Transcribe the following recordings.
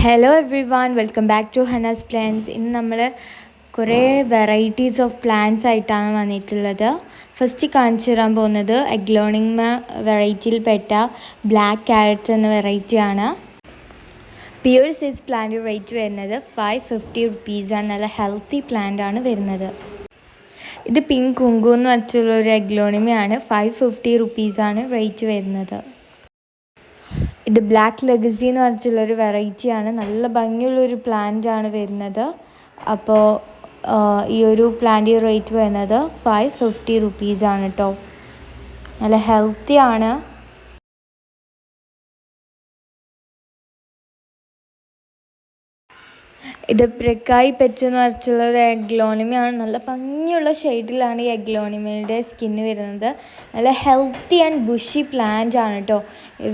Hello everyone, welcome back to Hana's plans. ഇന്ന് നമ്മൾ കുറേ വെറൈറ്റീസ് ഓഫ് പ്ലാന്റ്സ് ആയിട്ടാണ് വന്നിട്ടുള്ളത്. ഫസ്റ്റ് കാണിച്ചു തരാൻ പോകുന്നത് അഗ്ലോണിമ വെറൈറ്റിയിൽപ്പെട്ട ബ്ലാക്ക് ക്യാരറ്റ്സ് എന്ന വെറൈറ്റിയാണ്. പ്യൂർ സൈസ് പ്ലാന്റ് റേറ്റ് വരുന്നത് 550 റുപ്പീസാണ്. നല്ല ഹെൽത്തി പ്ലാന്റ് ആണ് വരുന്നത്. ഇത് പിങ്ക് കുങ്കു എന്ന് വെച്ചുള്ള ഒരു അഗ്ലോണിമയാണ്. 550 റുപ്പീസാണ് റേറ്റ് വരുന്നത്. ഇത് ബ്ലാക്ക് ലെഗസി എന്ന് പറഞ്ഞിട്ടുള്ളൊരു വെറൈറ്റിയാണ്. നല്ല ഭംഗിയുള്ളൊരു പ്ലാന്റ് ആണ് വരുന്നത്. അപ്പോൾ ഈ ഒരു പ്ലാന്റ് റേറ്റ് വരുന്നത് 550 റുപ്പീസാണ് കേട്ടോ. നല്ല ഹെൽത്തി ആണ്. ഇത് ബ്രക്കായി പെറ്റ് എന്ന് പറഞ്ഞിട്ടുള്ള ഒരു അഗ്ലോണിമയാണ്. നല്ല ഭംഗിയുള്ള ഷെയ്ഡിലാണ് ഈ അഗ്ലോണിമയുടെ സ്കിന്ന് വരുന്നത്. നല്ല ഹെൽത്തി ആൻഡ് ബുഷി പ്ലാന്റ് ആണ് കേട്ടോ.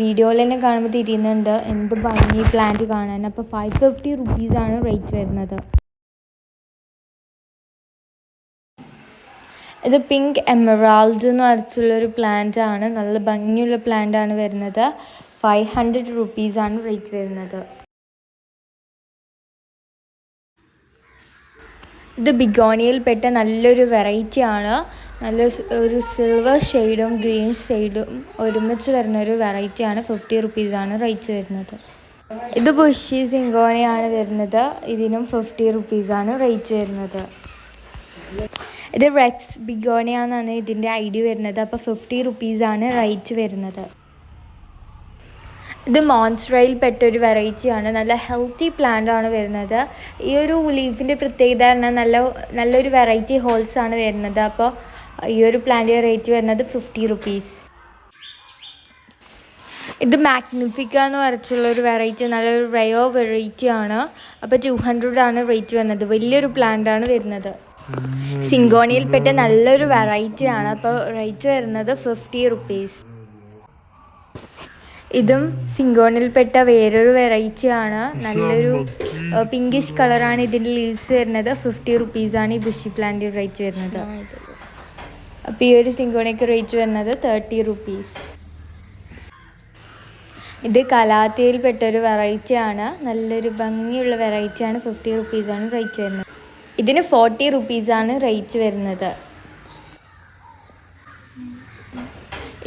വീഡിയോയിൽ തന്നെ കാണുമ്പോൾ തിരിയുന്നുണ്ട് എന്ത് ഭംഗി പ്ലാന്റ് കാണാൻ. അപ്പോൾ 550 റുപ്പീസാണ് റേറ്റ് വരുന്നത്. ഇത് പിങ്ക് എമറാൾഡ് എന്ന് പറഞ്ഞിട്ടുള്ളൊരു പ്ലാന്റ് ആണ്. നല്ല ഭംഗിയുള്ള പ്ലാന്റ് ആണ് വരുന്നത്. 500 റുപ്പീസാണ് റേറ്റ് വരുന്നത്. ഇത് ബിഗോണിയയിൽപ്പെട്ട നല്ലൊരു വെറൈറ്റി ആണ്. നല്ല ഒരു സിൽവർ ഷെയ്ഡും ഗ്രീൻ ഷെയ്ഡും ഒരുമിച്ച് വരുന്ന ഒരു വെറൈറ്റിയാണ്. 50 റുപ്പീസാണ് റേറ്റ് വരുന്നത്. ഇത് ബുഷി സിങ്കോണിയാണ് വരുന്നത്. ഇതിനും 50 റുപ്പീസാണ് റേറ്റ് വരുന്നത്. ഇത് റെക്സ് ബിഗോണിയ എന്നാണ് ഇതിൻ്റെ ഐഡി വരുന്നത്. അപ്പോൾ 50 റുപ്പീസാണ് റേറ്റ് വരുന്നത്. ഇത് മോൺസ്റ്ററയിൽ പെട്ടൊരു വെറൈറ്റിയാണ്. നല്ല ഹെൽത്തി പ്ലാന്റ് ആണ് വരുന്നത്. ഈ ഒരു ലീഫിൻ്റെ പ്രത്യേകത പറഞ്ഞാൽ നല്ലൊരു വെറൈറ്റി ഹോൾസ് ആണ് വരുന്നത്. അപ്പോൾ ഈ ഒരു പ്ലാന്റിൻ്റെ റേറ്റ് വരുന്നത് 50 റുപ്പീസ്. ഇത് മാഗ്നിഫിക്ക എന്ന് പറഞ്ഞിട്ടുള്ളൊരു വെറൈറ്റി, നല്ലൊരു റയോ വെറൈറ്റി ആണ്. അപ്പോൾ 200 ആണ് റേറ്റ് വരുന്നത്. വലിയൊരു പ്ലാന്റ് ആണ് വരുന്നത്. സിങ്കോണിയിൽപ്പെട്ട നല്ലൊരു വെറൈറ്റി ആണ്. അപ്പോൾ റേറ്റ് വരുന്നത് 50 റുപ്പീസ്. ഇതും സിങ്കോണിൽപ്പെട്ട വേറൊരു വെറൈറ്റി ആണ്. നല്ലൊരു പിങ്കിഷ് കളറാണ് ഇതിൻ്റെ ലീവ്സ് വരുന്നത്. 50 റുപ്പീസാണ് ഈ ബുഷി പ്ലാന്റ് റേറ്റ് വരുന്നത്. അപ്പോൾ ഈ ഒരു സിങ്കോണിക്ക് റേറ്റ് വരുന്നത് 30 റുപ്പീസ്. ഇത് കലാത്തിയിൽപ്പെട്ടൊരു വെറൈറ്റി ആണ്. നല്ലൊരു ഭംഗിയുള്ള വെറൈറ്റിയാണ്. 50 റുപ്പീസാണ് റേറ്റ് വരുന്നത്. ഇതിന് 40 റുപ്പീസാണ് റേറ്റ് വരുന്നത്.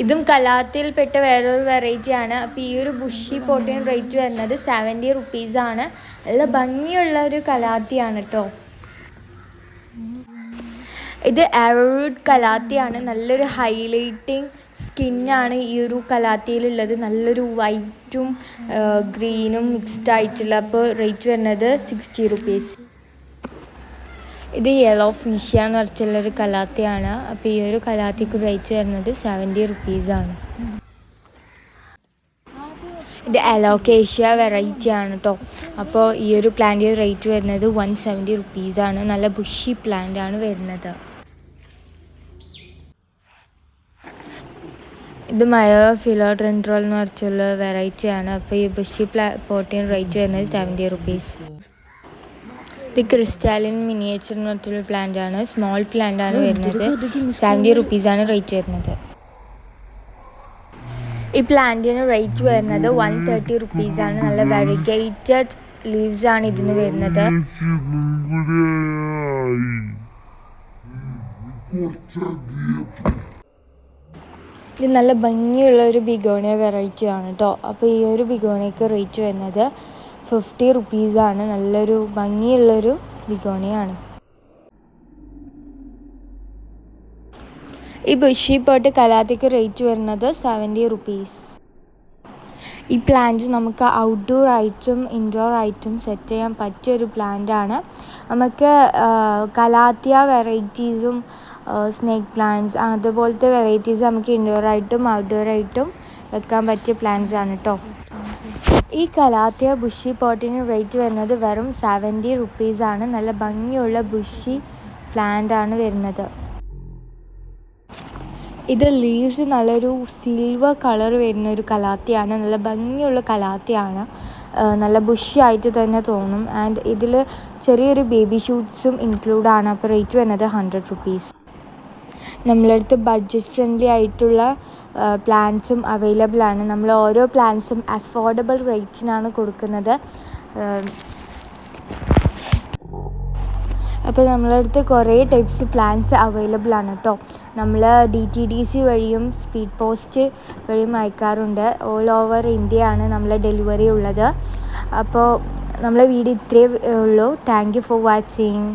ഇതും കലാത്തിയിൽപ്പെട്ട വേറൊരു വെറൈറ്റിയാണ്. അപ്പോൾ ഈ ഒരു ബുഷി പോട്ടിന് റേറ്റ് വരുന്നത് 70 റുപ്പീസാണ്. നല്ല ഭംഗിയുള്ള ഒരു കലാത്തിയാണ് കേട്ടോ. ഇത് ആരോറൂട്ട് കലാത്തിയാണ്. നല്ലൊരു ഹൈലൈറ്റിങ് സ്കിന്നാണ് ഈ ഒരു കലാത്തിയിലുള്ളത്. നല്ലൊരു വൈറ്റും ഗ്രീനും മിക്സ്ഡ് ആയിട്ടുള്ള. അപ്പോൾ റേറ്റ് വരുന്നത് 60 റുപ്പീസ്. ഇത് യെല്ലോ ഫിഷ്യ എന്ന് പറഞ്ഞിട്ടുള്ളൊരു കലാത്തിയാണ്. അപ്പോൾ ഈ ഒരു കലാത്തിക്ക് റേറ്റ് വരുന്നത് 70 റുപ്പീസാണ്. ഇത് അലോക്കേഷ്യ വെറൈറ്റി ആണ് കേട്ടോ. അപ്പോൾ ഈ ഒരു പ്ലാന്റിൻ്റെ റേറ്റ് വരുന്നത് 170 റുപ്പീസാണ്. നല്ല ബുഷി പ്ലാന്റ് ആണ് വരുന്നത്. ഇത് മയോ ഫിലോഡെൻഡ്രോൾ എന്ന് പറഞ്ഞിട്ടുള്ള വെറൈറ്റി ആണ്. അപ്പോൾ ഈ ബുഷി പോട്ടിന് റേറ്റ് വരുന്നത് 70 റുപ്പീസ്. ഇത് ക്രിസ്റ്റാലിൻ മിനിയേച്ചർ എന്ന് പറഞ്ഞിട്ടുള്ള പ്ലാന്റ് ആണ്. സ്മോൾ പ്ലാന്റ് ആണ് വരുന്നത്. 70 റുപ്പീസാണ് റേറ്റ് വരുന്നത്. ഈ പ്ലാന്റിന് റേറ്റ് വരുന്നത് 130 റുപ്പീസാണ്. നല്ല വെറിഗേറ്റഡ് ലീവ്സ് ആണ് ഇതിന് വരുന്നത്. ഇത് നല്ല ഭംഗിയുള്ള ഒരു ബിഗോണിയ വെറൈറ്റി ആണ് കേട്ടോ. അപ്പോൾ ഈ ഒരു ബിഗോണിയക്ക് റേറ്റ് വരുന്നത് 50 റുപ്പീസാണ്. നല്ലൊരു ഭംഗിയുള്ളൊരു ബിഗോണിയാണ്. ഈ ബുഷി പോട്ട് കലാത്തിക്ക് റേറ്റ് വരുന്നത് 70 റുപ്പീസ്. ഈ പ്ലാന്റ് നമുക്ക് ഔട്ട്ഡോർ ആയിട്ടും ഇൻഡോർ ആയിട്ടും സെറ്റ് ചെയ്യാൻ പറ്റിയൊരു പ്ലാന്റ് ആണ്. നമുക്ക് കലാത്തിയ വെറൈറ്റീസും സ്നേക്ക് പ്ലാന്റ്സ് അതുപോലത്തെ വെറൈറ്റീസ് നമുക്ക് ഇൻഡോർ ആയിട്ടും ഔട്ട്ഡോർ ആയിട്ടും വെക്കാൻ പറ്റിയ പ്ലാന്റ്സ് ആണ് കേട്ടോ. ഈ കലാത്തിയ ബുഷി പോട്ടിന് റേറ്റ് വരുന്നത് വെറും 70 റുപ്പീസാണ്. നല്ല ഭംഗിയുള്ള ബുഷി പ്ലാന്റ് ആണ് വരുന്നത്. ഇത് ലീവ്സ് നല്ലൊരു സിൽവർ കളർ വരുന്ന ഒരു കലാത്തിയാണ്. നല്ല ഭംഗിയുള്ള കലാത്തിയാണ്. നല്ല ബുഷി ആയിട്ട് തന്നെ തോന്നും. ആൻഡ് ഇതിൽ ചെറിയൊരു ബേബി ഷൂട്ട്സും ഇൻക്ലൂഡാണ്. അപ്പോൾ റേറ്റ് വരുന്നത് 100 റുപ്പീസ്. നമ്മളടുത്ത് ബഡ്ജറ്റ് ഫ്രണ്ട്ലി ആയിട്ടുള്ള പ്ലാൻസും അവൈലബിൾ ആണ്. നമ്മൾ ഓരോ പ്ലാൻസും അഫോർഡബിൾ റേറ്റിനാണ് കൊടുക്കുന്നത്. അപ്പോൾ നമ്മളടുത്ത് കുറേ ടൈപ്സ് പ്ലാൻസ് അവൈലബിൾ ആണ് കേട്ടോ. നമ്മൾ DTDC വഴിയും സ്പീഡ് പോസ്റ്റ് വഴിയും അയക്കാറുണ്ട്. ഓൾ ഓവർ ഇന്ത്യ ആണ് നമ്മൾ ഡെലിവറി ഉള്ളത്. അപ്പോൾ നമ്മളെ വീഡിയോ ഇത്രയേ ഉള്ളൂ. Thank you for watching.